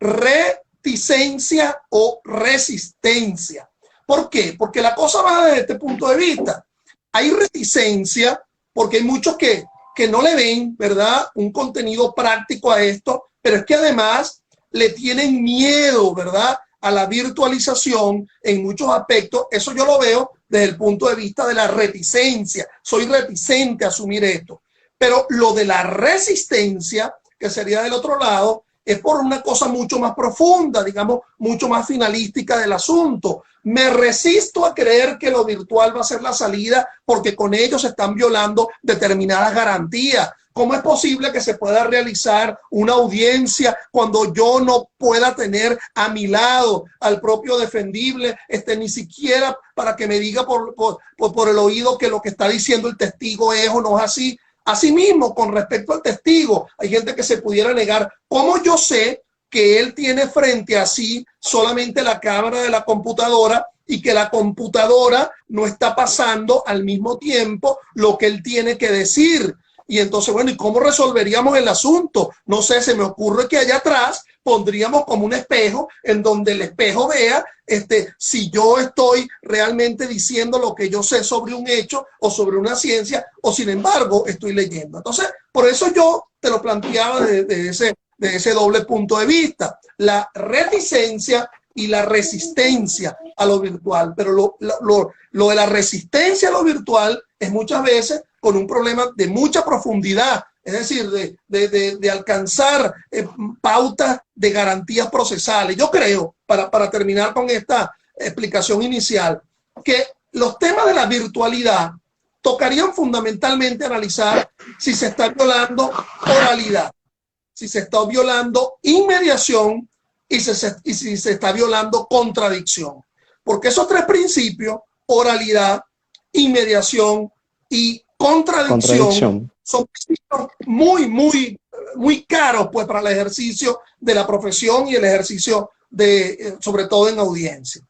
reticencia o resistencia. ¿Por qué? Porque la cosa va desde este punto de vista. Hay reticencia porque hay muchos que no le ven, ¿verdad?, un contenido práctico a esto, pero es que además le tienen miedo, ¿verdad?, a la virtualización en muchos aspectos. Eso yo lo veo desde el punto de vista de la reticencia. Soy reticente a asumir esto. Pero lo de la resistencia, que sería del otro lado, es por una cosa mucho más profunda, digamos, mucho más finalística del asunto. Me resisto a creer que lo virtual va a ser la salida porque con ello se están violando determinadas garantías. ¿Cómo es posible que se pueda realizar una audiencia cuando yo no pueda tener a mi lado al propio defendible, ni siquiera para que me diga por el oído que lo que está diciendo el testigo es o no es así? Asimismo, con respecto al testigo, hay gente que se pudiera negar. ¿Cómo yo sé que él tiene frente a sí solamente la cámara de la computadora y que la computadora no está pasando al mismo tiempo lo que él tiene que decir? Y entonces, bueno, ¿y cómo resolveríamos el asunto? No sé, se me ocurre que allá atrás pondríamos como un espejo en donde el espejo vea si yo estoy realmente diciendo lo que yo sé sobre un hecho o sobre una ciencia, o sin embargo estoy leyendo. Entonces, por eso yo te lo planteaba de ese doble punto de vista, la reticencia y la resistencia a lo virtual. Pero lo de la resistencia a lo virtual es muchas veces con un problema de mucha profundidad, es decir, de alcanzar pautas de garantías procesales. Yo creo, para terminar con esta explicación inicial, que los temas de la virtualidad tocarían fundamentalmente analizar si se está violando oralidad, si se está violando inmediación y si se está violando contradicción. Porque esos tres principios, oralidad, inmediación y contradicción, son principios muy caros pues, para el ejercicio de la profesión y el ejercicio sobre todo en audiencia.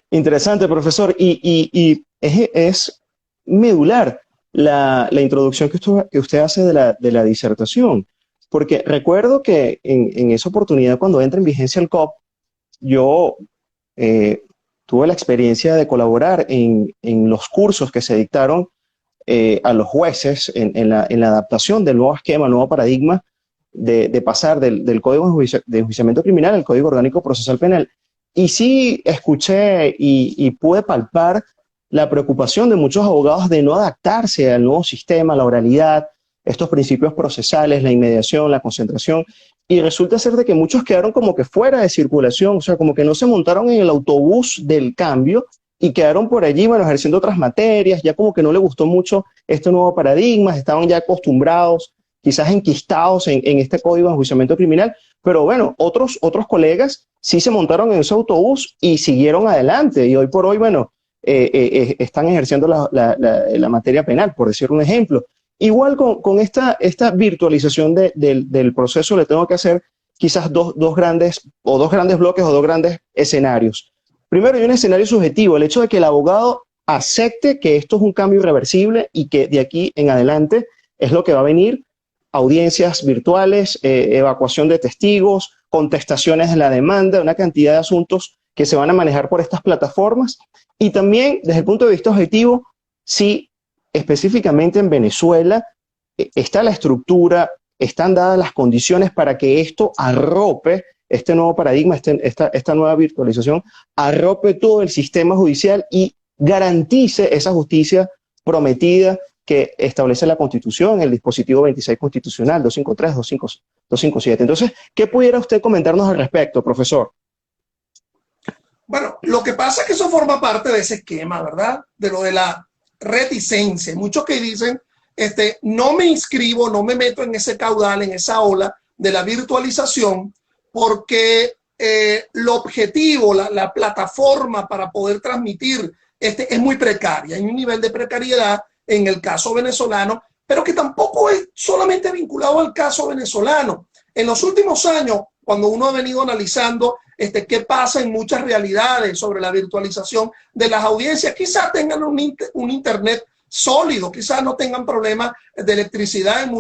Interesante, profesor. Y es medular la introducción que usted hace de la disertación. Porque recuerdo que en esa oportunidad, cuando entra en vigencia el COP, yo tuve la experiencia de colaborar en los cursos que se dictaron a los jueces en la adaptación del nuevo esquema, el nuevo paradigma de pasar del Código de Enjuiciamiento Criminal al Código Orgánico Procesal Penal. Y sí escuché y pude palpar la preocupación de muchos abogados de no adaptarse al nuevo sistema, la oralidad, estos principios procesales, la inmediación, la concentración, y resulta ser de que muchos quedaron como que fuera de circulación, o sea, como que no se montaron en el autobús del cambio y quedaron por allí, bueno, ejerciendo otras materias, ya como que no les gustó mucho este nuevo paradigma, estaban ya acostumbrados, quizás enquistados en este Código de Enjuiciamiento Criminal, pero bueno, otros colegas sí se montaron en ese autobús y siguieron adelante, y hoy por hoy, bueno, están ejerciendo la materia penal, por decir un ejemplo. Igual con esta virtualización del proceso le tengo que hacer quizás dos grandes bloques o dos grandes escenarios. Primero, hay un escenario subjetivo, el hecho de que el abogado acepte que esto es un cambio irreversible y que de aquí en adelante es lo que va a venir: audiencias virtuales, evacuación de testigos, contestaciones de la demanda, una cantidad de asuntos que se van a manejar por estas plataformas. Y también, desde el punto de vista objetivo, sí, específicamente en Venezuela, está la estructura, están dadas las condiciones para que esto arrope, este nuevo paradigma, esta nueva virtualización, arrope todo el sistema judicial y garantice esa justicia prometida que establece la Constitución, el dispositivo 26 constitucional, 253, 257. Entonces, ¿qué pudiera usted comentarnos al respecto, profesor? Bueno, lo que pasa es que eso forma parte de ese esquema, ¿verdad? De lo de la reticencia. Muchos que dicen, no me inscribo, no me meto en ese caudal, en esa ola de la virtualización, porque lo objetivo, la plataforma para poder transmitir es muy precaria. Hay un nivel de precariedad en el caso venezolano, pero que tampoco es solamente vinculado al caso venezolano. En los últimos años, cuando uno ha venido analizando qué pasa en muchas realidades sobre la virtualización de las audiencias, quizás tengan un internet sólido, quizás no tengan problemas de electricidad en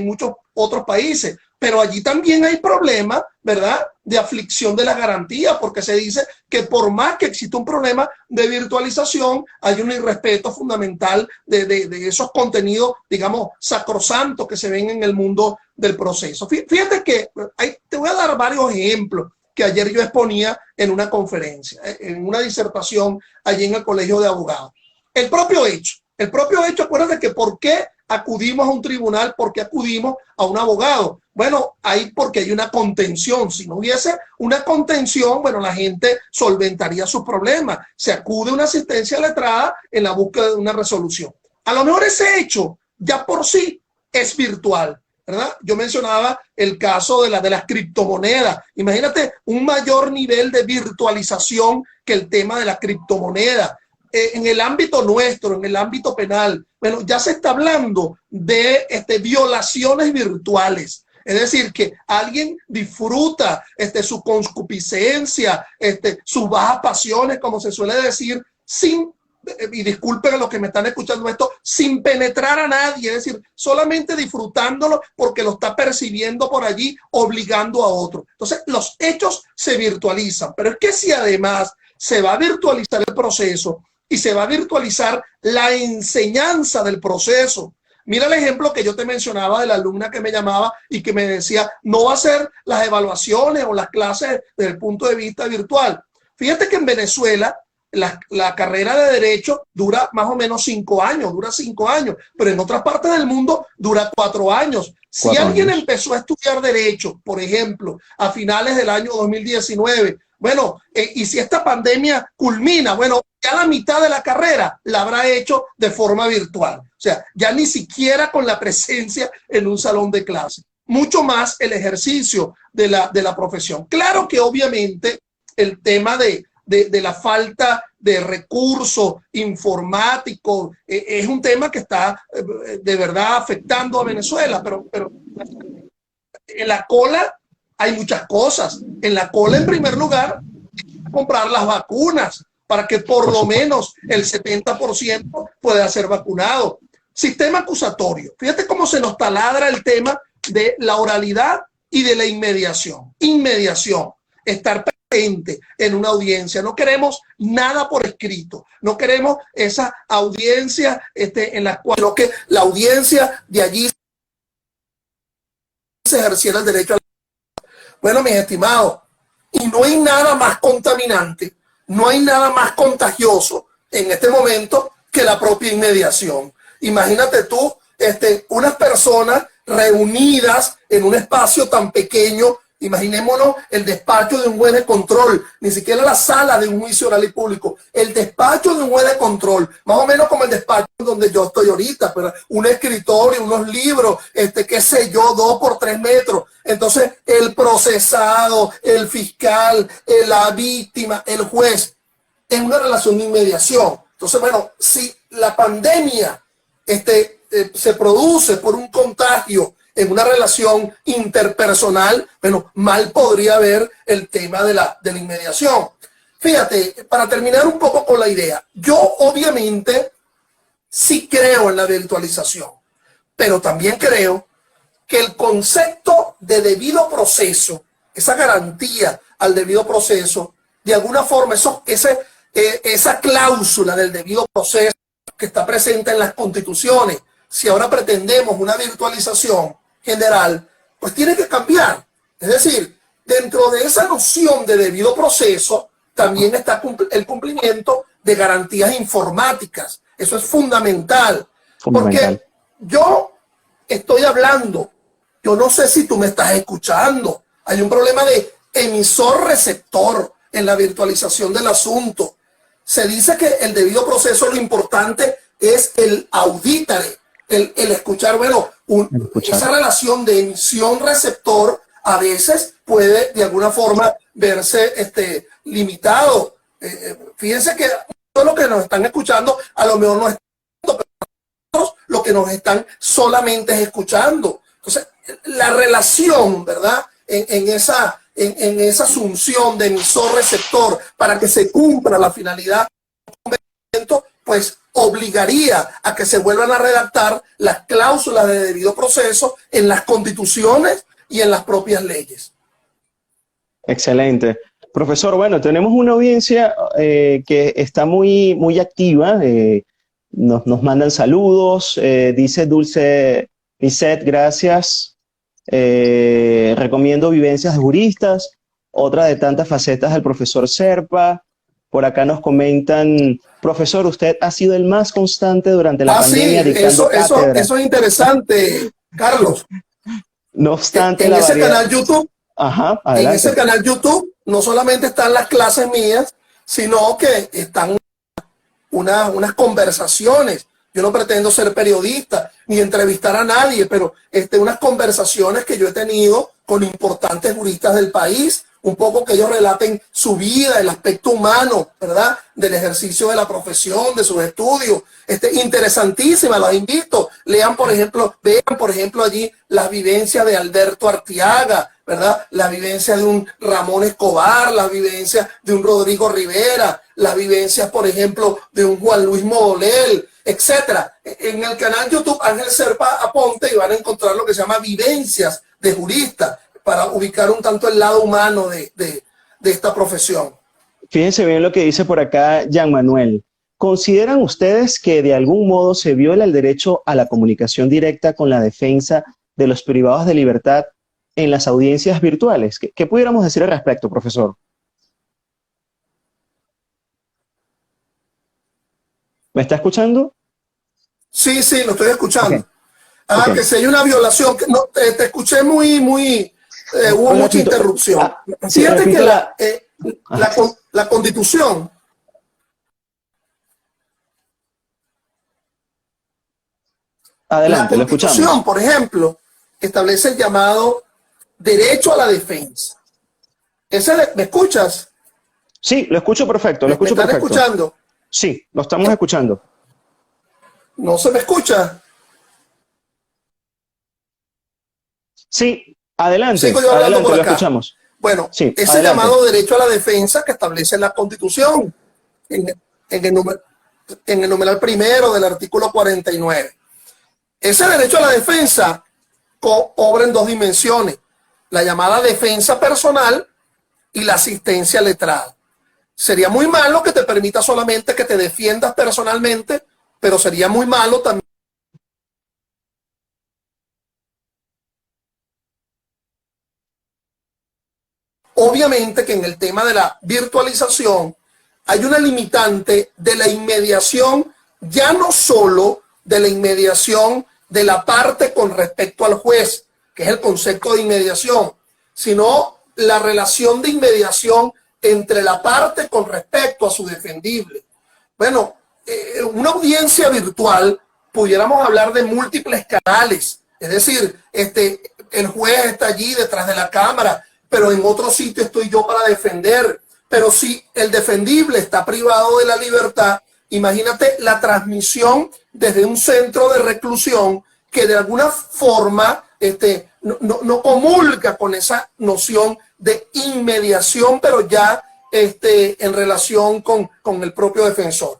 muchos otros países, pero allí también hay problemas, ¿verdad?, de aflicción de la garantía, porque se dice que por más que exista un problema de virtualización, hay un irrespeto fundamental de esos contenidos, digamos, sacrosantos que se ven en el mundo del proceso. Fíjate que te voy a dar varios ejemplos que ayer yo exponía en una conferencia, en una disertación allí en el Colegio de Abogados. El propio hecho, acuérdate que ¿por qué acudimos a un tribunal? ¿Por qué acudimos a un abogado? Bueno, porque hay una contención. Si no hubiese una contención, bueno, la gente solventaría sus problemas. Se acude a una asistencia letrada en la búsqueda de una resolución. A lo mejor ese hecho ya por sí es virtual, ¿verdad? Yo mencionaba el caso de las criptomonedas. Imagínate un mayor nivel de virtualización que el tema de la criptomoneda. En el ámbito nuestro, en el ámbito penal, bueno, ya se está hablando de violaciones virtuales. Es decir, que alguien disfruta su concupiscencia, sus bajas pasiones, como se suele decir, sin, y disculpen a los que me están escuchando esto, sin penetrar a nadie, es decir, solamente disfrutándolo porque lo está percibiendo por allí, obligando a otro. Entonces, los hechos se virtualizan, pero es que si además se va a virtualizar el proceso y se va a virtualizar la enseñanza del proceso. Mira el ejemplo que yo te mencionaba de la alumna que me llamaba y que me decía, no va a ser las evaluaciones o las clases desde el punto de vista virtual. Fíjate que en Venezuela la carrera de Derecho dura más o menos 5 años, dura 5 años, pero en otras partes del mundo dura 4 años. Si alguien empezó a estudiar Derecho, por ejemplo, a finales del año 2019, bueno, y si esta pandemia culmina, bueno, ya la mitad de la carrera la habrá hecho de forma virtual. O sea, ya ni siquiera con la presencia en un salón de clase. Mucho más el ejercicio de la profesión. Claro que obviamente el tema de la falta de recursos informáticos es un tema que está de verdad afectando a Venezuela, pero en la cola hay muchas cosas. En la cola, en primer lugar, comprar las vacunas para que por lo menos el 70% pueda ser vacunado. Sistema acusatorio. Fíjate cómo se nos taladra el tema de la oralidad y de la inmediación. Inmediación. Estar presente en una audiencia. No queremos nada por escrito. No queremos esa audiencia en la cual que la audiencia de allí se ejerciera el derecho a la... Bueno, mis estimados, y no hay nada más contaminante, no hay nada más contagioso en este momento que la propia inmediación. Imagínate tú, unas personas reunidas en un espacio tan pequeño. Imaginémonos el despacho de un juez de control, ni siquiera la sala de un juicio oral y público, el despacho de un juez de control, más o menos como el despacho donde yo estoy ahorita, pero un escritorio, unos libros, qué sé yo, 2 por 3 metros. Entonces, el procesado, el fiscal, la víctima, el juez, en una relación de inmediación. Entonces, bueno, si la pandemia se produce por un contagio en una relación interpersonal, bueno, mal podría haber el tema de la inmediación. Fíjate, para terminar un poco con la idea, yo obviamente sí creo en la virtualización, pero también creo que el concepto de debido proceso, esa garantía al debido proceso, de alguna forma, esa cláusula del debido proceso que está presente en las constituciones, si ahora pretendemos una virtualización general, pues tiene que cambiar. Es decir, dentro de esa noción de debido proceso también está el cumplimiento de garantías informáticas. Eso es fundamental. Porque yo estoy hablando, yo no sé si tú me estás escuchando, hay un problema de emisor-receptor en la virtualización del asunto. Se dice que el debido proceso, lo importante es el auditare, el escuchar. Bueno, esa relación de emisión-receptor a veces puede de alguna forma verse limitado. Fíjense que todos los que nos están escuchando a lo mejor no están, pero los que nos están solamente escuchando. Entonces, la relación, ¿verdad? En esa asunción de emisor-receptor para que se cumpla la finalidad, pues obligaría a que se vuelvan a redactar las cláusulas de debido proceso en las constituciones y en las propias leyes. Excelente. Profesor, bueno, tenemos una audiencia que está muy activa. Nos mandan saludos. Dice Dulce Lisset, gracias. Recomiendo Vivencias de Juristas, otra de tantas facetas del profesor Serpa. Por acá nos comentan, profesor, usted ha sido el más constante durante la pandemia Sí, dictando cátedra. eso es interesante, Carlos. No obstante, En la ese variedad. canal YouTube, Ajá, en adelante. ese canal YouTube, no solamente están las clases mías, sino que están unas conversaciones. Yo no pretendo ser periodista ni entrevistar a nadie, pero unas conversaciones que yo he tenido con importantes juristas del país, un poco que ellos relaten su vida, el aspecto humano, ¿verdad? Del ejercicio de la profesión, de sus estudios. Interesantísima, los invito. Lean, por ejemplo, vean, por ejemplo, allí las vivencias de Alberto Artiaga, ¿verdad? La vivencia de un Ramón Escobar, la vivencia de un Rodrigo Rivera, las vivencias, por ejemplo, de un Juan Luis Modolel, etcétera. En el canal YouTube Ángel Serpa Aponte y van a encontrar lo que se llama Vivencias de Jurista, para ubicar un tanto el lado humano de esta profesión. Fíjense bien lo que dice por acá Jean Manuel. ¿Consideran ustedes que de algún modo se viola el derecho a la comunicación directa con la defensa de los privados de libertad en las audiencias virtuales? ¿Qué pudiéramos decir al respecto, profesor? ¿Me está escuchando? Sí, sí, lo estoy escuchando. Okay. Que si hay una violación, que no, te escuché hubo mucha interrupción. Sí, fíjate que la Constitución, adelante, la lo escuchamos. Constitución, por ejemplo, establece el llamado derecho a la defensa. ¿Me escuchas? Sí, lo escucho perfecto, lo escucho ¿Me están perfecto. escuchando? Sí, lo estamos escuchando. ¿No se me escucha? Sí, adelante, Sigo yo hablando adelante, por lo acá. escuchamos. Bueno, Sí, ese adelante. llamado derecho a la defensa que establece la Constitución en el numeral primero del artículo 49. Ese derecho a la defensa obra en dos dimensiones: la llamada defensa personal y la asistencia letrada. Sería muy malo que te permita solamente que te defiendas personalmente, pero sería muy malo también. Obviamente que en el tema de la virtualización hay una limitante de la inmediación, ya no solo de la inmediación de la parte con respecto al juez, que es el concepto de inmediación, sino la relación de inmediación entre la parte con respecto a su defendible. Bueno, una audiencia virtual, pudiéramos hablar de múltiples canales, es decir, el juez está allí detrás de la cámara, pero en otro sitio estoy yo para defender. Pero si el defendible está privado de la libertad, imagínate la transmisión desde un centro de reclusión que de alguna forma no comulga con esa noción de inmediación, pero ya en relación con el propio defensor.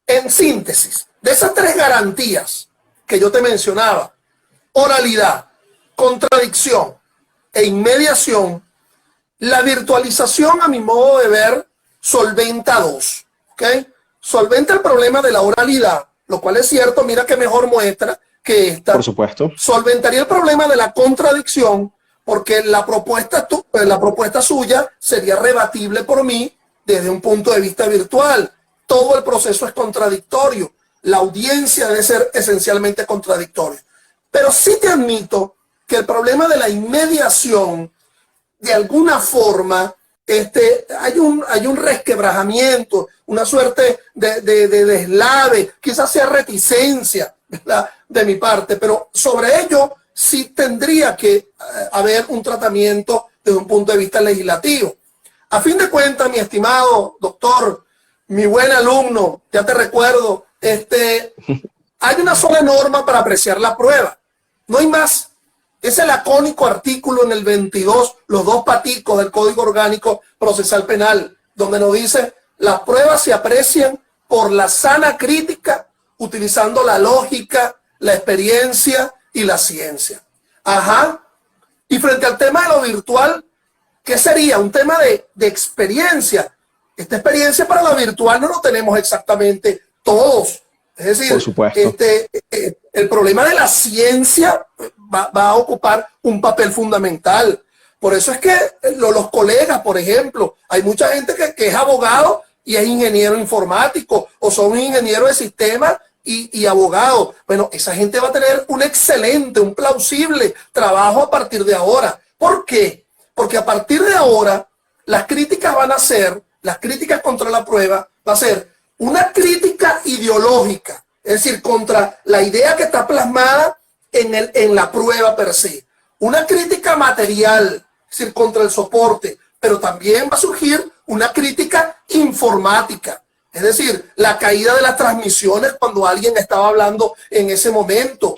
En síntesis, de esas tres garantías que yo te mencionaba, oralidad, contradicción e inmediación, la virtualización, a mi modo de ver, solventa dos. ¿Okay? Solventa el problema de la oralidad, lo cual es cierto, mira qué mejor muestra que esta. Por supuesto. Solventaría el problema de la contradicción, porque la propuesta suya sería rebatible por mí desde un punto de vista virtual. Todo el proceso es contradictorio. La audiencia debe ser esencialmente contradictoria. Pero sí te admito que el problema de la inmediación, de alguna forma, hay un resquebrajamiento, una suerte de deslave, quizás sea reticencia, ¿verdad?, de mi parte, pero sobre ello sí tendría que haber un tratamiento desde un punto de vista legislativo. A fin de cuentas, mi estimado doctor, mi buen alumno, ya te recuerdo, hay una sola norma para apreciar la prueba, no hay más. Ese lacónico artículo en el 22, los dos paticos del Código Orgánico Procesal Penal, donde nos dice: las pruebas se aprecian por la sana crítica, utilizando la lógica, la experiencia y la ciencia. Ajá. Y frente al tema de lo virtual, ¿qué sería? Un tema de experiencia. Esta experiencia para la virtual no lo tenemos exactamente todos. Es decir, por supuesto. El problema de la ciencia va a ocupar un papel fundamental. Por eso es que los colegas, por ejemplo, hay mucha gente que es abogado y es ingeniero informático, o son ingenieros de sistemas y abogado. Bueno, esa gente va a tener un excelente, un plausible trabajo a partir de ahora. ¿Por qué? Porque a partir de ahora las críticas van a ser, las críticas contra la prueba va a ser una crítica ideológica, es decir, contra la idea que está plasmada en la prueba per se. Una crítica material, es decir, contra el soporte, pero también va a surgir una crítica informática. Es decir, la caída de las transmisiones cuando alguien estaba hablando en ese momento.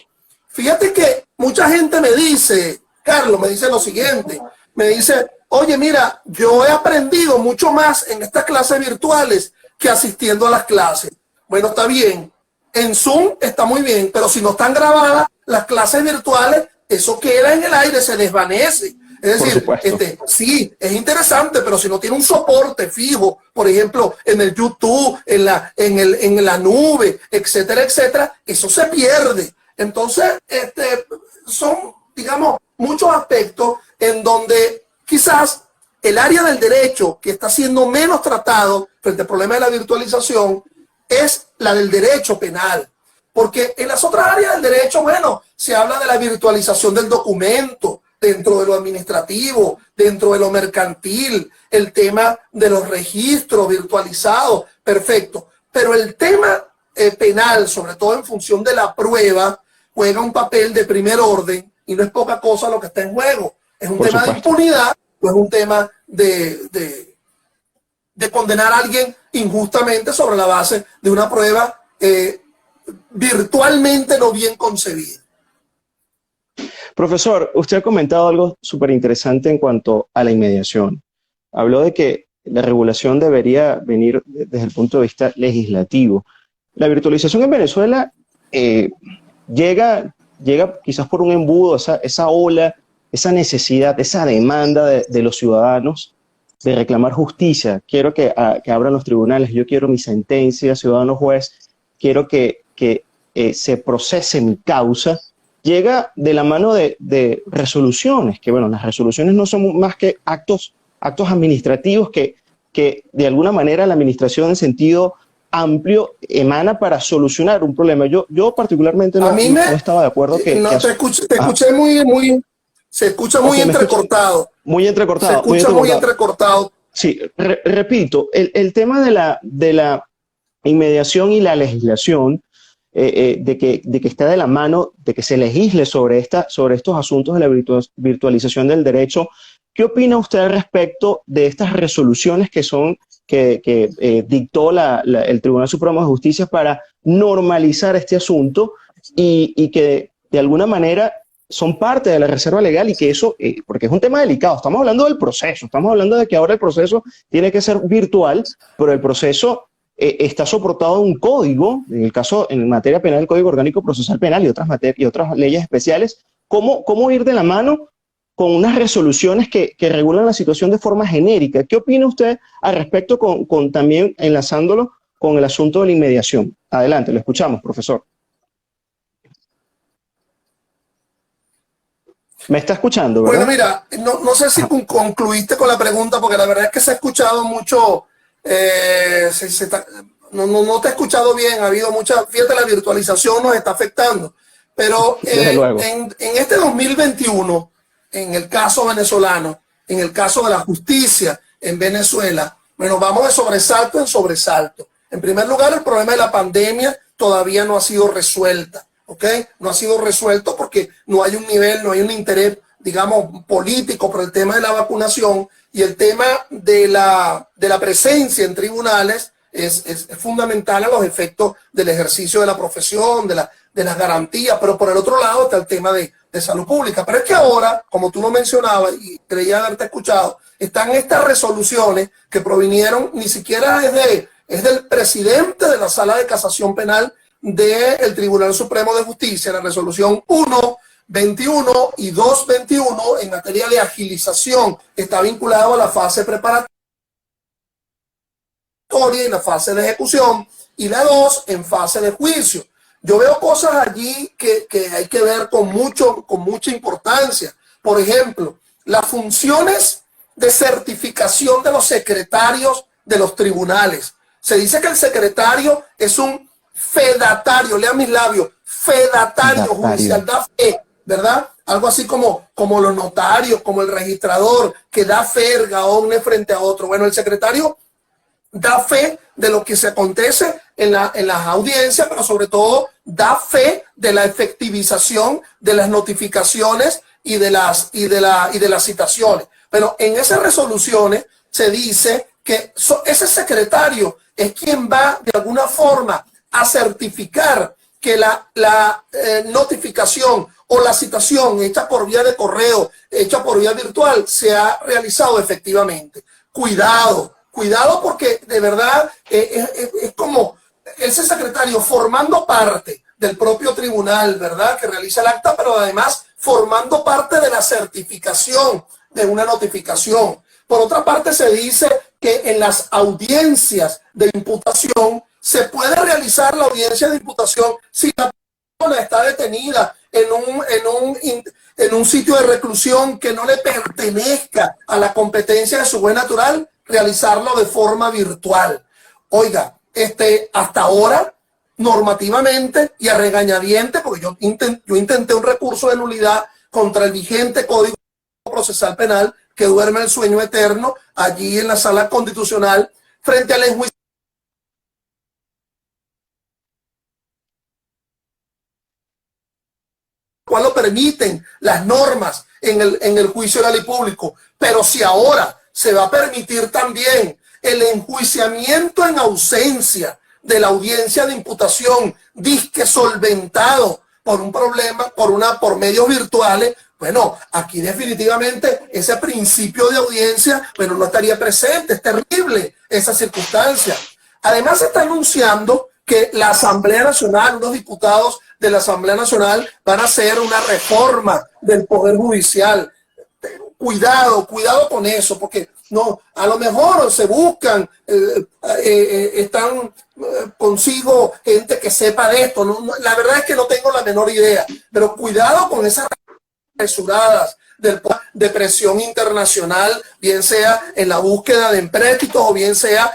Fíjate que mucha gente me dice, Carlos, me dice lo siguiente, me dice, oye, mira, yo he aprendido mucho más en estas clases virtuales que asistiendo a las clases. Bueno, está bien, en Zoom está muy bien, pero si no están grabadas las clases virtuales, eso queda en el aire, se desvanece. Es decir, sí, es interesante, pero si no tiene un soporte fijo, por ejemplo, en el YouTube, en la nube, etcétera, etcétera, eso se pierde. Entonces, son, digamos, muchos aspectos en donde quizás el área del derecho que está siendo menos tratado frente al problema de la virtualización es la del derecho penal. Porque en las otras áreas del derecho, bueno, se habla de la virtualización del documento, dentro de lo administrativo, dentro de lo mercantil, el tema de los registros virtualizados, perfecto. Pero el tema penal, sobre todo en función de la prueba, juega un papel de primer orden y no es poca cosa lo que está en juego. Es un tema de impunidad, o es un tema de condenar a alguien injustamente sobre la base de una prueba virtualmente no bien concebida. Profesor, usted ha comentado algo súper interesante en cuanto a la inmediación. Habló de que la regulación debería venir desde el punto de vista legislativo. La virtualización en Venezuela llega quizás por un embudo, esa ola, esa necesidad, esa demanda de los ciudadanos de reclamar justicia. Quiero que abran los tribunales, yo quiero mi sentencia, ciudadano juez, quiero que se procese mi causa. Llega de la mano de resoluciones, que bueno, las resoluciones no son más que actos administrativos que de alguna manera la administración en sentido amplio emana para solucionar un problema. Yo particularmente no estaba de acuerdo que... No, te escuché se escucha muy entrecortado. Muy entrecortado. Se escucha muy entrecortado. Sí, repito, el tema de la inmediación y la legislación, de que está de la mano, de que se legisle sobre estos asuntos de la virtualización del derecho. ¿Qué opina usted al respecto de estas resoluciones que dictó el Tribunal Supremo de Justicia para normalizar este asunto y que de alguna manera son parte de la reserva legal y que eso, porque es un tema delicado, estamos hablando del proceso, estamos hablando de que ahora el proceso tiene que ser virtual, pero el proceso está soportado en un código, en materia penal, el Código Orgánico Procesal Penal y otras leyes especiales. ¿Cómo ir de la mano con unas resoluciones que regulan la situación de forma genérica? ¿Qué opina usted al respecto con también enlazándolo con el asunto de la inmediación? Adelante, lo escuchamos, profesor. ¿Me está escuchando, verdad? Bueno, mira, no sé si concluiste con la pregunta, porque la verdad es que se ha escuchado mucho... no te he escuchado bien, ha habido mucha, fíjate, la virtualización nos está afectando, pero en este 2021, en el caso venezolano, en el caso de la justicia en Venezuela, bueno, vamos de sobresalto en sobresalto. En primer lugar, el problema de la pandemia todavía no ha sido resuelta, ¿ok? No ha sido resuelto porque no hay un nivel, no hay un interés, digamos, político por el tema de la vacunación. Y el tema de la presencia en tribunales es fundamental a los efectos del ejercicio de la profesión, de las garantías, pero por el otro lado está el tema de salud pública. Pero es que ahora, como tú lo mencionabas y creía haberte escuchado, están estas resoluciones que provinieron, ni siquiera es del presidente de la Sala de Casación Penal del Tribunal Supremo de Justicia, la resolución 1 21 y 2.21 en materia de agilización está vinculado a la fase preparatoria y la fase de ejecución, y la 2 en fase de juicio. Yo veo cosas allí que hay que ver con mucha importancia. Por ejemplo, las funciones de certificación de los secretarios de los tribunales. Se dice que el secretario es un fedatario, lean mis labios, fedatario judicial, da fe, ¿verdad? Algo así como los notarios, como el registrador, que da fe erga omne frente a otro. Bueno, el secretario da fe de lo que se acontece en las audiencias, pero sobre todo da fe de la efectivización de las notificaciones y de las citaciones. Pero en esas resoluciones se dice que ese secretario es quien va de alguna forma a certificar que la notificación o la citación hecha por vía de correo, hecha por vía virtual, se ha realizado efectivamente. Cuidado porque de verdad es como ese secretario formando parte del propio tribunal, ¿verdad?, que realiza el acta, pero además formando parte de la certificación de una notificación. Por otra parte, se dice que en las audiencias de imputación se puede realizar la audiencia de imputación si la persona está detenida en un sitio de reclusión que no le pertenezca a la competencia de su juez natural, realizarlo de forma virtual. Oiga, hasta ahora, normativamente y a regañadientes, porque yo intenté un recurso de nulidad contra el vigente Código Procesal Penal, que duerme el sueño eterno allí en la Sala Constitucional, frente al enjuiciamiento, cual lo permiten las normas en el juicio oral y público. Pero si ahora se va a permitir también el enjuiciamiento en ausencia de la audiencia de imputación, disque solventado por un problema, por medios virtuales, bueno, aquí definitivamente ese principio de audiencia, bueno, no estaría presente. Es terrible esa circunstancia. Además, se está anunciando que la Asamblea Nacional, unos diputados de la Asamblea Nacional van a hacer una reforma del Poder Judicial. Cuidado con eso, porque no, a lo mejor se buscan, están consigo gente que sepa de esto. La verdad es que no tengo la menor idea, pero cuidado con esas apresuradas de presión internacional, bien sea en la búsqueda de empréstitos o bien sea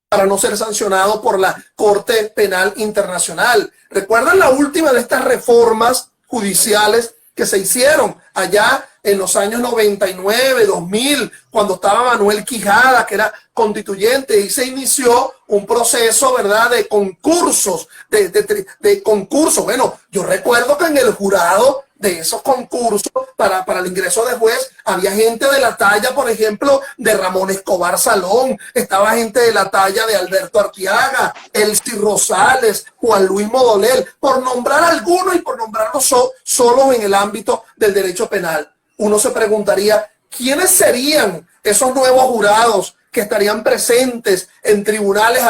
para no ser sancionado por la Corte Penal Internacional. ¿Recuerdan la última de estas reformas judiciales que se hicieron allá en los años 99, 2000, cuando estaba Manuel Quijada, que era constituyente, y se inició un proceso, ¿verdad?, de concursos, de concursos? Bueno, yo recuerdo que en el jurado de esos concursos para el ingreso de juez había gente de la talla, por ejemplo, de Ramón Escobar Salón, estaba gente de la talla de Alberto Artiaga, Elsie Rosales, Juan Luis Modolel, por nombrar algunos y por nombrarlos solo en el ámbito del derecho penal. Uno se preguntaría, ¿quiénes serían esos nuevos jurados que estarían presentes en tribunales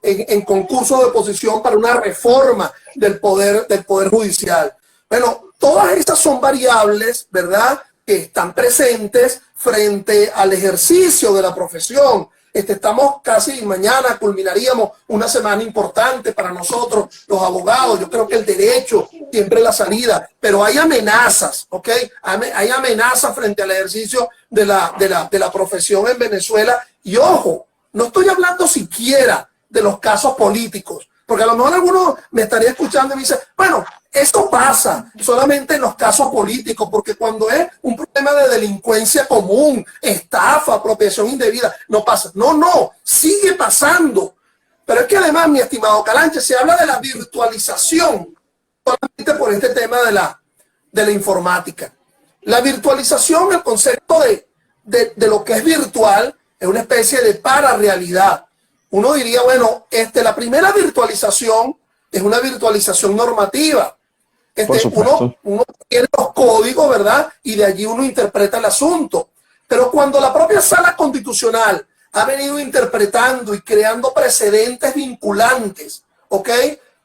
en concursos de oposición para una reforma del poder judicial? Bueno, todas estas son variables, ¿verdad?, que están presentes frente al ejercicio de la profesión. Estamos casi, mañana culminaríamos una semana importante para nosotros, los abogados. Yo creo que el derecho siempre es la salida, pero hay amenazas, ¿ok? Hay amenazas frente al ejercicio de la profesión en Venezuela. Y ojo, no estoy hablando siquiera de los casos políticos, porque a lo mejor alguno me estaría escuchando y me dice, bueno, esto pasa solamente en los casos políticos, porque cuando es un problema de delincuencia común, estafa, apropiación indebida, no pasa. No, sigue pasando. Pero es que además, mi estimado Calanche, se habla de la virtualización solamente por este tema de la informática. La virtualización, el concepto de lo que es virtual, es una especie de pararealidad. Uno diría, bueno, la primera virtualización es una virtualización normativa. Uno tiene los códigos, ¿verdad? Y de allí uno interpreta el asunto. Pero cuando la propia Sala Constitucional ha venido interpretando y creando precedentes vinculantes, ¿ok?,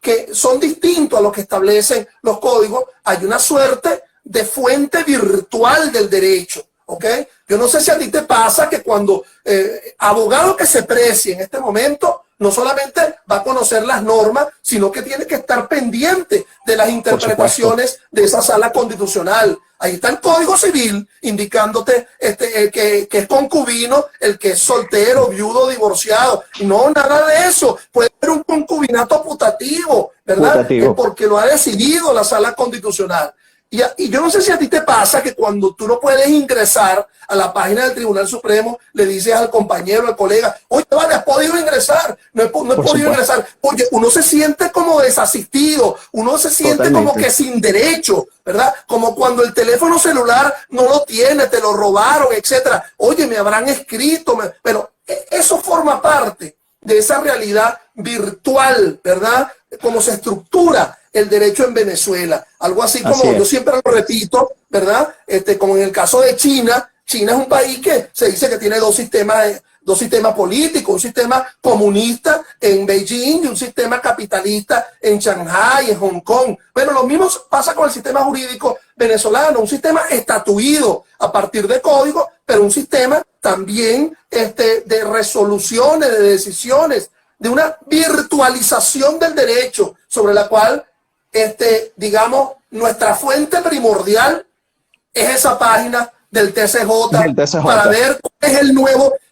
que son distintos a los que establecen los códigos, hay una suerte de fuente virtual del derecho, ¿ok? Yo no sé si a ti te pasa que cuando abogado que se precie en este momento, no solamente va a conocer las normas, sino que tiene que estar pendiente de las interpretaciones de esa sala constitucional. Ahí está el Código Civil indicándote que es concubino, el que es soltero, viudo, divorciado. No, nada de eso. Puede ser un concubinato putativo, ¿verdad? Porque lo ha decidido la sala constitucional. Y yo no sé si a ti te pasa que cuando tú no puedes ingresar a la página del Tribunal Supremo, le dices al compañero, al colega, oye, vale, has podido ingresar, no he podido ingresar. Oye, uno se siente como desasistido, uno se siente como que sin derecho, ¿verdad? Como cuando el teléfono celular no lo tiene, te lo robaron, etcétera. Oye, me habrán escrito, pero eso forma parte de esa realidad virtual, ¿verdad? Cómo se estructura el derecho en Venezuela. Algo así como, yo siempre lo repito, ¿verdad? Como en el caso de China, China es un país que se dice que tiene dos sistemas políticos, un sistema comunista en Beijing y un sistema capitalista en Shanghái, en Hong Kong. Bueno, lo mismo pasa con el sistema jurídico venezolano, un sistema estatuido a partir de códigos, pero un sistema también de resoluciones, de decisiones, de una virtualización del derecho sobre la cual, digamos, nuestra fuente primordial es esa página del TCJ, para ver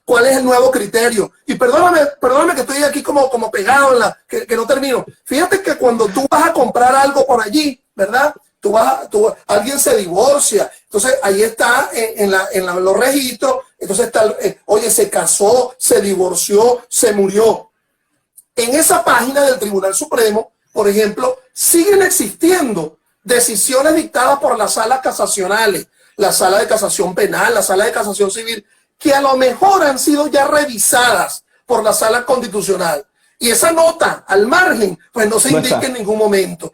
cuál es el nuevo criterio. Y perdóname que estoy aquí como pegado que no termino. Fíjate que cuando tú vas a comprar algo por allí, ¿verdad? Alguien se divorcia, entonces ahí está en los registros, entonces está, oye, se casó, se divorció, se murió. En esa página del Tribunal Supremo, por ejemplo, siguen existiendo decisiones dictadas por las salas casacionales, la sala de casación penal, la sala de casación civil, que a lo mejor han sido ya revisadas por la sala constitucional. Y esa nota al margen, pues no se indica en ningún momento.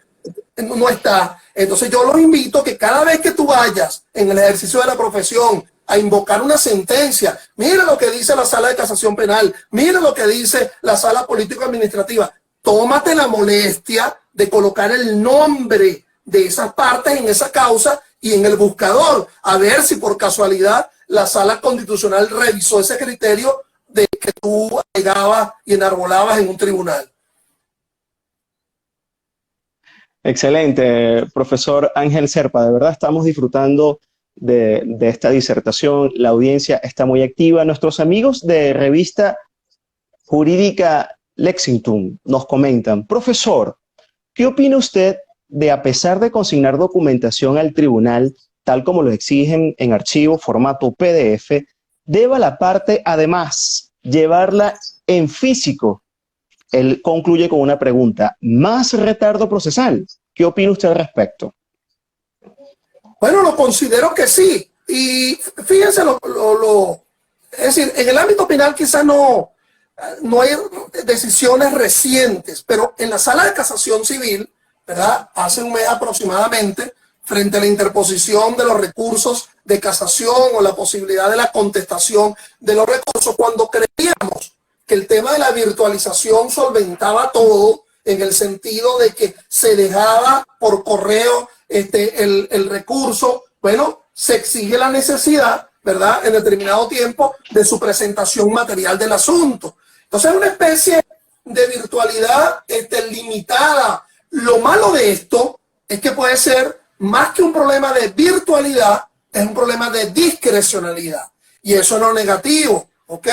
No está. Entonces yo los invito a que cada vez que tú vayas en el ejercicio de la profesión a invocar una sentencia, mira lo que dice la sala de casación penal, mira lo que dice la sala político-administrativa, tómate la molestia de colocar el nombre de esas partes en esa causa y en el buscador, a ver si por casualidad la sala constitucional revisó ese criterio de que tú alegabas y enarbolabas en un tribunal. Excelente, profesor Ángel Serpa. De verdad estamos disfrutando de esta disertación. La audiencia está muy activa. Nuestros amigos de revista jurídica Lexington nos comentan, profesor, ¿qué opina usted de, a pesar de consignar documentación al tribunal, tal como lo exigen en archivo, formato PDF, deba la parte además llevarla en físico? Él concluye con una pregunta, ¿más retardo procesal? ¿Qué opina usted al respecto? Bueno, lo considero que sí. Y fíjense, es decir, en el ámbito penal quizás no hay decisiones recientes, pero en la sala de casación civil, ¿verdad? Hace un mes aproximadamente, frente a la interposición de los recursos de casación o la posibilidad de la contestación de los recursos, cuando creíamos que el tema de la virtualización solventaba todo, en el sentido de que se dejaba por correo el recurso, bueno, se exige la necesidad, ¿verdad?, en determinado tiempo de su presentación material del asunto. Entonces es una especie de virtualidad limitada. Lo malo de esto es que puede ser más que un problema de virtualidad, es un problema de discrecionalidad. Y eso no es negativo, ¿ok?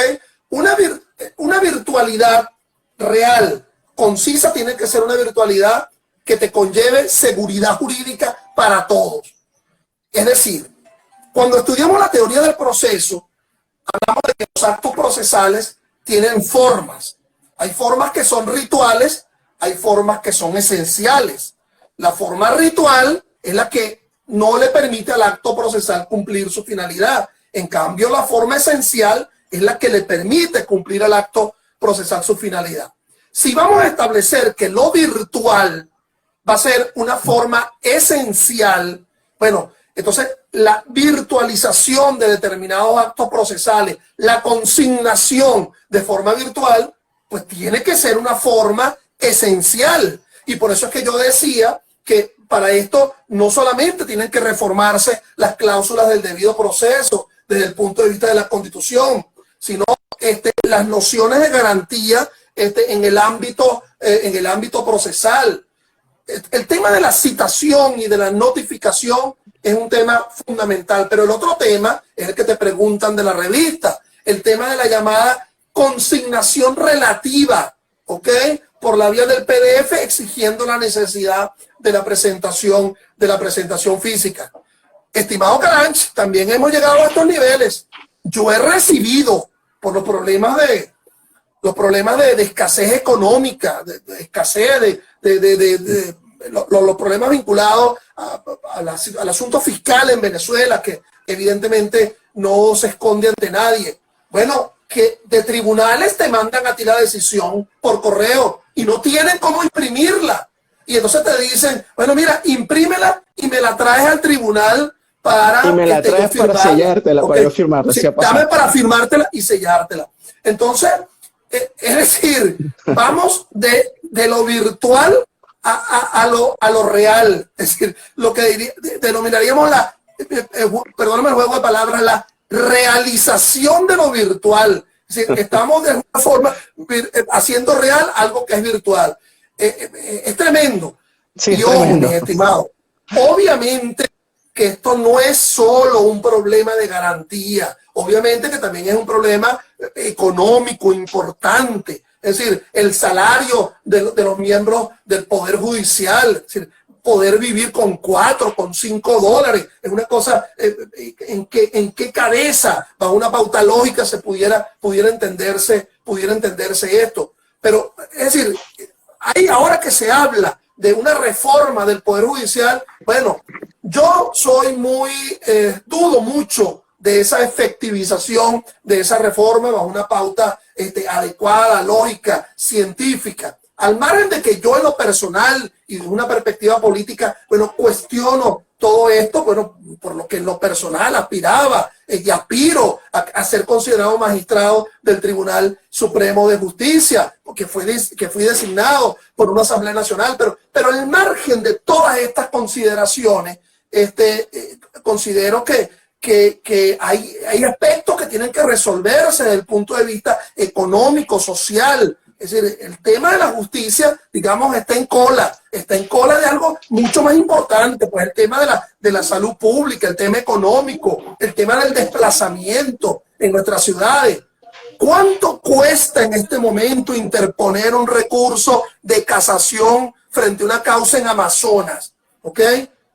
Una virtualidad real, concisa, tiene que ser una virtualidad que te conlleve seguridad jurídica para todos. Es decir, cuando estudiamos la teoría del proceso, hablamos de que los actos procesales tienen formas. Hay formas que son rituales, hay formas que son esenciales. La forma ritual es la que no le permite al acto procesal cumplir su finalidad. En cambio, la forma esencial es la que le permite cumplir al acto procesal su finalidad. Si vamos a establecer que lo virtual va a ser una forma esencial, bueno, entonces la virtualización de determinados actos procesales, la consignación de forma virtual, pues tiene que ser una forma esencial. Y por eso es que yo decía que para esto no solamente tienen que reformarse las cláusulas del debido proceso desde el punto de vista de la Constitución, sino las nociones de garantía en el ámbito procesal. El tema de la citación y de la notificación es un tema fundamental, pero el otro tema es el que te preguntan de la revista, el tema de la llamada consignación relativa, ¿ok? Por la vía del PDF, exigiendo la necesidad de la presentación física. Estimado Caranch, también hemos llegado a estos niveles. Yo he recibido por los problemas de escasez económica, de escasez los problemas vinculados al asunto fiscal en Venezuela, que evidentemente no se esconde ante nadie. Bueno, que de tribunales te mandan a ti la decisión por correo y no tienen cómo imprimirla. Y entonces te dicen, bueno, mira, imprímela y me la traes al tribunal para... Y me la traes para sellártela, okay, para yo firmarla. Sí, dame para firmártela y sellártela. Entonces, es decir, vamos de lo virtual a lo real. Es decir, lo que denominaríamos perdóname el juego de palabras, la realización de lo virtual. Es decir, estamos de alguna forma haciendo real algo que es virtual. Es tremendo. Sí, y ojo, mis estimados, obviamente que esto no es solo un problema de garantía, obviamente que también es un problema económico importante. Es decir, el salario de los miembros del Poder Judicial, es decir, poder vivir con 4, con 5 dólares, es una cosa en qué cabeza, bajo una pauta lógica, se pudiera entenderse esto. Pero, es decir, ahora que se habla de una reforma del Poder Judicial, bueno, yo soy dudo mucho de esa efectivización de esa reforma bajo una pauta adecuada, lógica, científica. Al margen de que yo en lo personal y desde una perspectiva política, bueno, cuestiono todo esto, bueno, por lo que en lo personal aspiraba y aspiro a ser considerado magistrado del Tribunal Supremo de Justicia, porque fui designado por una Asamblea Nacional, pero al margen de todas estas consideraciones, considero que hay aspectos que tienen que resolverse desde el punto de vista económico, social. Es decir, el tema de la justicia, digamos, está en cola de algo mucho más importante, pues el tema de la salud pública, el tema económico, el tema del desplazamiento en nuestras ciudades. ¿Cuánto cuesta en este momento interponer un recurso de casación frente a una causa en Amazonas? ¿Ok?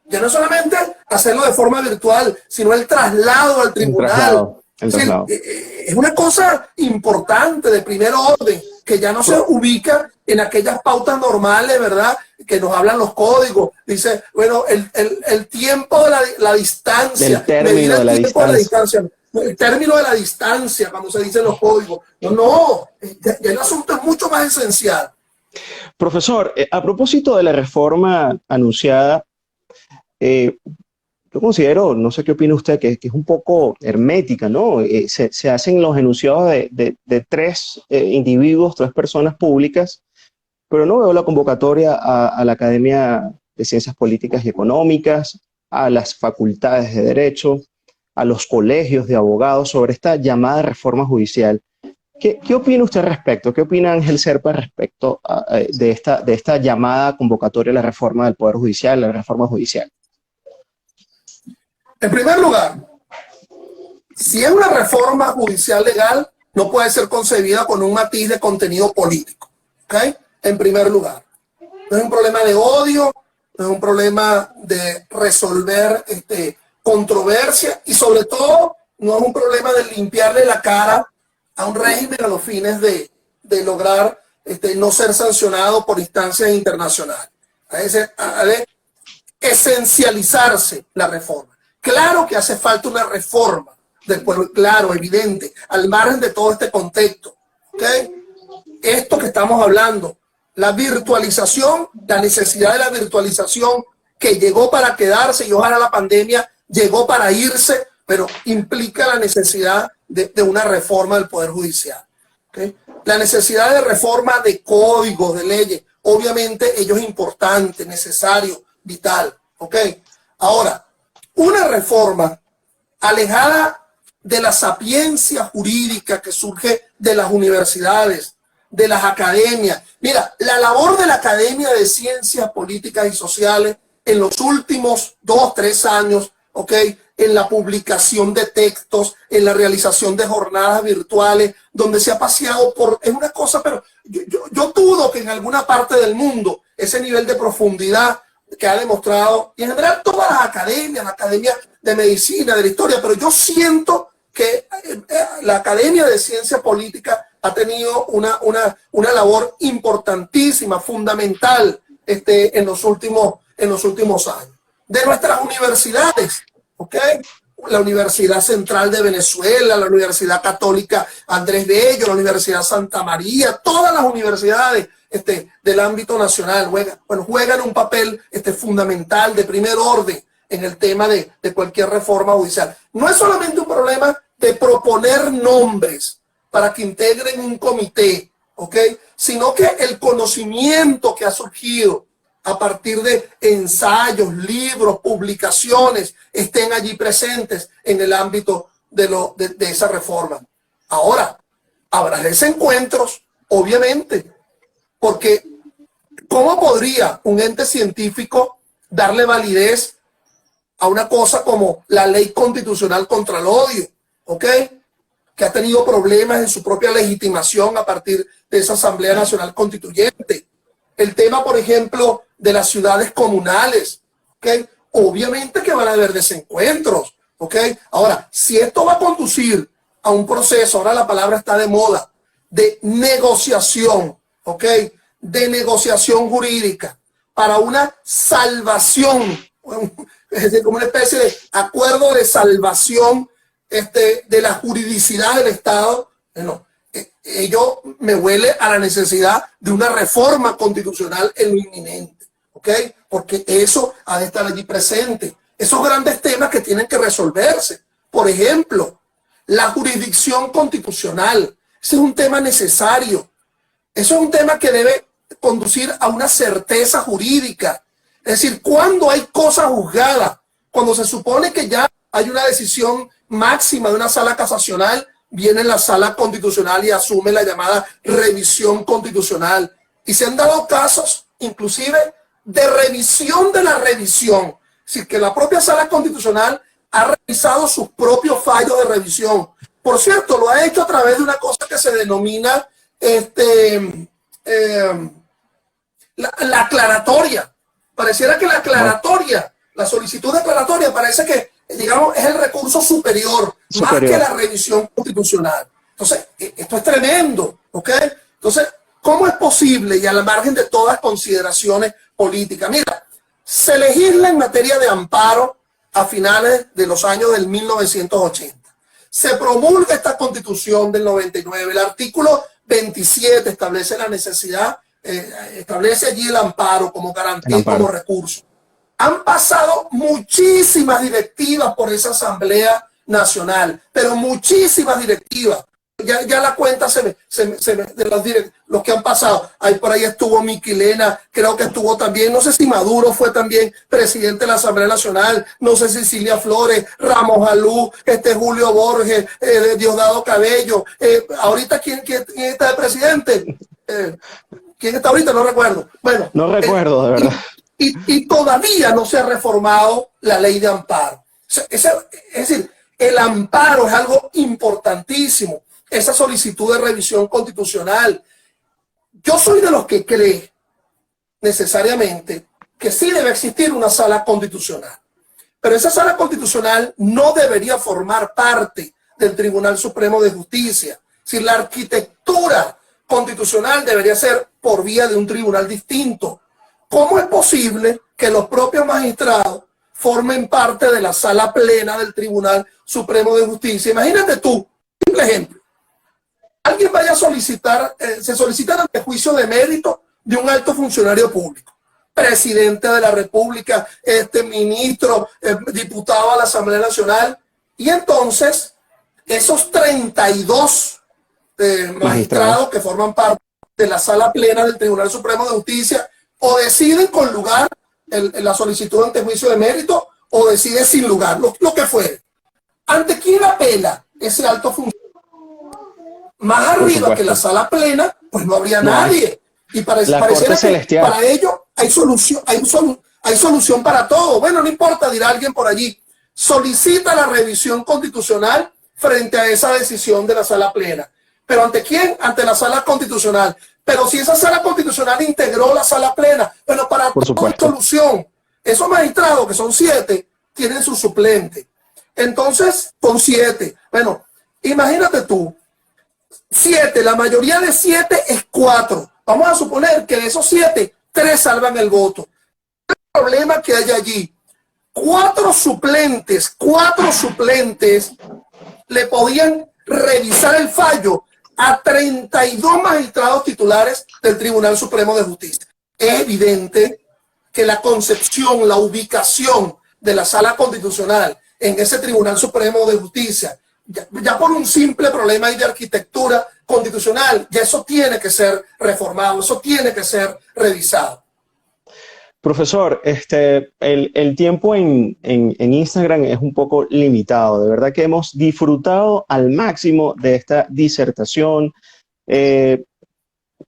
Ya no solamente hacerlo de forma virtual, sino el traslado al tribunal. Es una cosa importante de primer orden, que ya no se ubica en aquellas pautas normales, ¿verdad? Que nos hablan los códigos. Dice, bueno, el tiempo de la distancia. El término de la distancia. El término de la distancia, cuando se dicen los códigos. No, ya el asunto es mucho más esencial. Profesor, a propósito de la reforma anunciada, yo considero, no sé qué opina usted, que es un poco hermética, ¿no? Se hacen los enunciados de 3 individuos, 3 personas públicas, pero no veo la convocatoria a la Academia de Ciencias Políticas y Económicas, a las facultades de Derecho, a los colegios de abogados sobre esta llamada reforma judicial. ¿Qué opina usted al respecto? ¿Qué opina Ángel Serpa respecto de esta llamada convocatoria a la reforma del Poder Judicial, la reforma judicial? En primer lugar, si es una reforma judicial legal, no puede ser concebida con un matiz de contenido político. ¿Ok? En primer lugar. No es un problema de odio, no es un problema de resolver controversia y sobre todo no es un problema de limpiarle la cara a un régimen a los fines de lograr no ser sancionado por instancias internacionales. Ha de esencializarse la reforma. Claro que hace falta una reforma del pueblo, claro, evidente, al margen de todo este contexto. ¿Okay? Esto que estamos hablando, la virtualización, la necesidad de la virtualización que llegó para quedarse y ojalá la pandemia llegó para irse, pero implica la necesidad de una reforma del Poder Judicial. ¿Okay? La necesidad de reforma de códigos, de leyes. obviamente ello es importante, necesario, vital, ¿ok? Ahora, una reforma alejada de la sapiencia jurídica que surge de las universidades, de las academias. Mira, la labor de la Academia de Ciencias Políticas y Sociales en los últimos 2, 3 años, ¿ok? En la publicación de textos, en la realización de jornadas virtuales, donde se ha paseado por... Es una cosa, pero yo dudo que en alguna parte del mundo ese nivel de profundidad que ha demostrado, y en general todas las academias, la Academia de Medicina, de la Historia, pero yo siento que la Academia de Ciencia Política ha tenido una labor importantísima, fundamental en los últimos años. De nuestras universidades, ¿ok? La Universidad Central de Venezuela, la Universidad Católica Andrés Bello, la Universidad Santa María, todas las universidades del ámbito nacional juegan un papel fundamental, de primer orden, en el tema de cualquier reforma judicial. No es solamente un problema de proponer nombres para que integren un comité, ¿ok? Sino que el conocimiento que ha surgido a partir de ensayos, libros, publicaciones, estén allí presentes en el ámbito de esa reforma. Ahora, habrá desencuentros, obviamente, porque ¿cómo podría un ente científico darle validez a una cosa como la ley constitucional contra el odio, ¿ok? Que ha tenido problemas en su propia legitimación a partir de esa Asamblea Nacional Constituyente? El tema, por ejemplo, de las ciudades comunales, ¿ok? Obviamente que van a haber desencuentros, ¿ok? Ahora, si esto va a conducir a un proceso, ahora la palabra está de moda, de negociación, ¿ok? De negociación jurídica para una salvación, es decir, como una especie de acuerdo de salvación de la juridicidad del Estado, bueno, ello me huele a la necesidad de una reforma constitucional en lo inminente, ¿ok? Porque eso ha de estar allí presente. Esos grandes temas que tienen que resolverse. Por ejemplo, la jurisdicción constitucional. Ese es un tema necesario. Eso es un tema que debe conducir a una certeza jurídica. Es decir, cuando hay cosa juzgada, cuando se supone que ya hay una decisión máxima de una sala casacional, viene la sala constitucional y asume la llamada revisión constitucional. Y se han dado casos, inclusive, de revisión de la revisión. Es decir, que la propia sala constitucional ha revisado sus propios fallos de revisión. Por cierto, lo ha hecho a través de una cosa que se denomina la aclaratoria. Pareciera que la aclaratoria, la solicitud declaratoria, parece que, digamos, es el recurso superior, más que la revisión constitucional. Entonces, esto es tremendo, ¿ok? Entonces, ¿cómo es posible, y al margen de todas consideraciones políticas? Mira, se legisla en materia de amparo a finales de los años del 1980. Se promulga esta Constitución del 99. El artículo 27 establece la necesidad, establece allí el amparo como garantía y como recurso. Han pasado muchísimas directivas por esa Asamblea Nacional, pero muchísimas directivas. Ya la cuenta de los que han pasado. Ahí por ahí estuvo Miquilena, creo que estuvo también, no sé si Maduro fue también presidente de la Asamblea Nacional, no sé si Cilia Flores, Ramos Alú, Julio Borges, Diosdado Cabello. Ahorita, ¿quién está de presidente? ¿Quién está ahorita? No recuerdo. Bueno, no recuerdo, de verdad. Y todavía no se ha reformado la ley de amparo. Es decir, el amparo es algo importantísimo. Esa solicitud de revisión constitucional. Yo soy de los que cree necesariamente que sí debe existir una sala constitucional. Pero esa sala constitucional no debería formar parte del Tribunal Supremo de Justicia. Si la arquitectura constitucional debería ser por vía de un tribunal distinto. ¿Cómo es posible que los propios magistrados formen parte de la sala plena del Tribunal Supremo de Justicia? Imagínate tú, simple ejemplo. Alguien vaya a solicitar, se solicita el juicio de mérito de un alto funcionario público, presidente de la República, ministro, diputado a la Asamblea Nacional, y entonces esos 32 magistrados que forman parte de la sala plena del Tribunal Supremo de Justicia, o deciden con lugar la solicitud ante juicio de mérito, o decide sin lugar, lo que fuere. ¿Ante quién apela ese alto funcionario? Más arriba que la sala plena, pues no habría nadie. Y pareciera que para ello hay solución para todo. Bueno, no importa, dirá alguien por allí. Solicita la revisión constitucional frente a esa decisión de la sala plena. ¿Pero ante quién? Ante la sala constitucional. Pero si esa sala constitucional integró la sala plena, bueno, para toda solución, esos magistrados, que son 7, tienen su suplente. Entonces, con 7. Bueno, imagínate tú, 7, la mayoría de 7 es 4. Vamos a suponer que de esos 7, 3 salvan el voto. El problema que hay allí, 4 suplentes le podían revisar el fallo a 32 magistrados titulares del Tribunal Supremo de Justicia. Es evidente que la concepción, la ubicación de la sala constitucional en ese Tribunal Supremo de Justicia, ya por un simple problema de arquitectura constitucional, ya eso tiene que ser reformado, eso tiene que ser revisado. Profesor, el tiempo en Instagram es un poco limitado. De verdad que hemos disfrutado al máximo de esta disertación.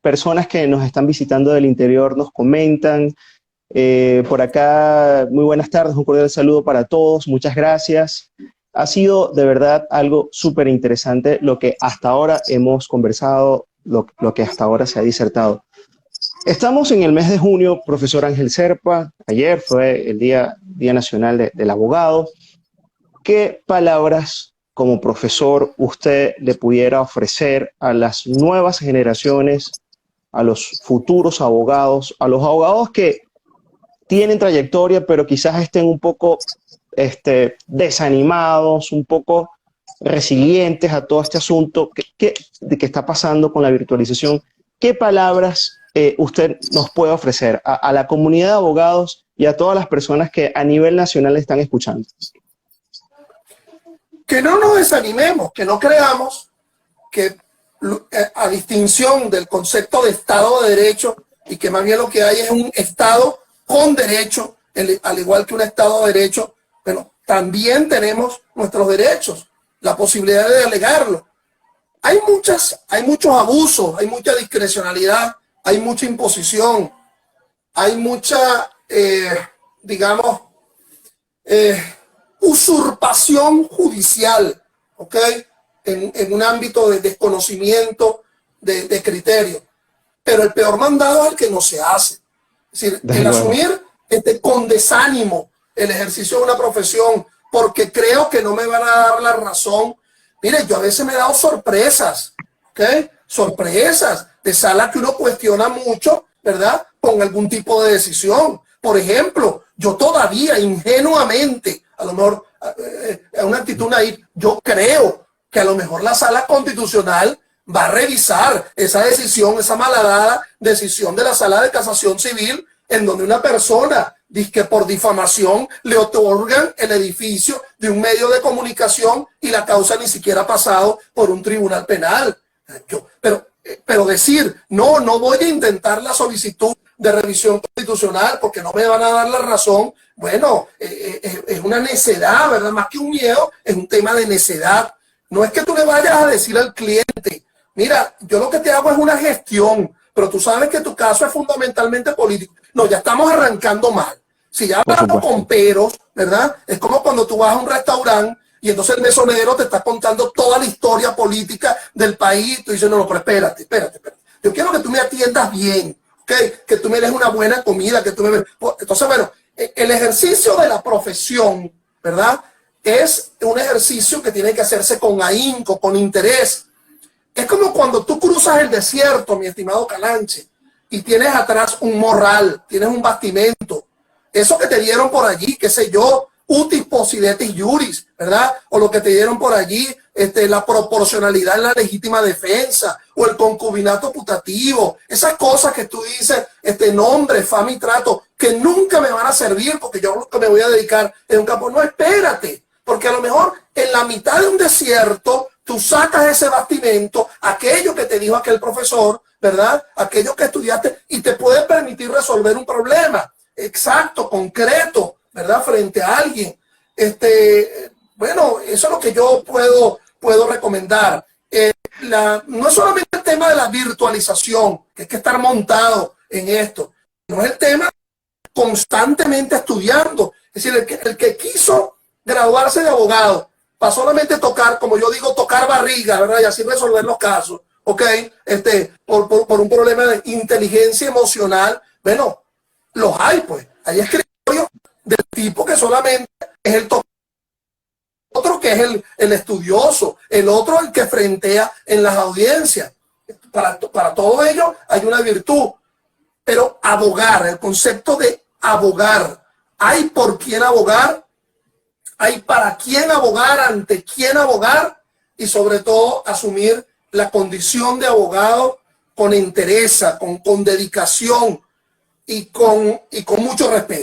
Personas que nos están visitando del interior nos comentan. Por acá, muy buenas tardes, un cordial saludo para todos. Muchas gracias. Ha sido de verdad algo súper interesante lo que hasta ahora hemos conversado, lo que hasta ahora se ha disertado. Estamos en el mes de junio, profesor Ángel Serpa. Ayer fue el Día Nacional del Abogado. ¿Qué palabras como profesor usted le pudiera ofrecer a las nuevas generaciones, a los futuros abogados, a los abogados que tienen trayectoria pero quizás estén un poco desanimados, un poco resilientes a todo este asunto que está pasando con la virtualización? ¿Qué palabras usted nos puede ofrecer a la comunidad de abogados y a todas las personas que a nivel nacional están escuchando? Que no nos desanimemos, que no creamos que, a distinción del concepto de Estado de Derecho, y que más bien lo que hay es un Estado con derecho, al igual que un Estado de Derecho, pero también tenemos nuestros derechos, la posibilidad de alegarlo. Hay muchos abusos, hay mucha discrecionalidad, hay mucha imposición, hay mucha, usurpación judicial, ¿ok? En un ámbito de desconocimiento de criterio. Pero el peor mandado es el que no se hace. Es decir, el asumir con desánimo el ejercicio de una profesión porque creo que no me van a dar la razón. Mire, yo a veces me he dado sorpresas, ¿ok? Sorpresas de sala que uno cuestiona mucho, ¿verdad? Con algún tipo de decisión. Por ejemplo, yo todavía ingenuamente, a lo mejor es una actitud naif, yo creo que a lo mejor la sala constitucional va a revisar esa decisión, esa malhadada decisión de la sala de casación civil, en donde una persona dice que por difamación le otorgan el edificio de un medio de comunicación y la causa ni siquiera ha pasado por un tribunal penal. Pero decir, no voy a intentar la solicitud de revisión constitucional porque no me van a dar la razón, bueno, es una necedad, ¿verdad? Más que un miedo, es un tema de necedad. No es que tú le vayas a decir al cliente, mira, yo lo que te hago es una gestión, pero tú sabes que tu caso es fundamentalmente político. No, ya estamos arrancando mal. Si ya hablamos con peros, ¿verdad? Es como cuando tú vas a un restaurante y entonces el mesonero te está contando toda la historia política del país y tú dices, no, pero espérate. Yo quiero que tú me atiendas bien, ¿okay? Que tú me des una buena comida, que tú me... Entonces, bueno, el ejercicio de la profesión, ¿verdad? Es un ejercicio que tiene que hacerse con ahínco, con interés. Es como cuando tú cruzas el desierto, mi estimado Calanche, y tienes atrás un morral, tienes un bastimento. Eso que te dieron por allí, qué sé yo, utis possidetis juris, ¿verdad? O lo que te dieron por allí, la proporcionalidad en la legítima defensa, o el concubinato putativo, esas cosas que tú dices, nombre, fama y trato, que nunca me van a servir porque yo lo que me voy a dedicar en un campo. No, espérate, porque a lo mejor en la mitad de un desierto tú sacas ese bastimento, aquello que te dijo aquel profesor, ¿verdad? Aquello que estudiaste y te puede permitir resolver un problema exacto, concreto, ¿verdad? Frente a alguien. Bueno, eso es lo que yo puedo recomendar. No es solamente el tema de la virtualización, que hay que estar montado en esto, no es el tema constantemente estudiando. Es decir, el que quiso graduarse de abogado para solamente tocar, como yo digo, tocar barriga, ¿verdad? Y así resolver los casos, ¿ok? Por un problema de inteligencia emocional, bueno, los hay, pues. Hay escritorios del tipo que solamente es el tocar, otro que es el estudioso, el otro el que frentea en las audiencias. Para todo ello hay una virtud. Pero abogar, el concepto de abogar, hay por quién abogar, hay para quién abogar, ante quién abogar y sobre todo asumir la condición de abogado con entereza, con dedicación y con mucho respeto.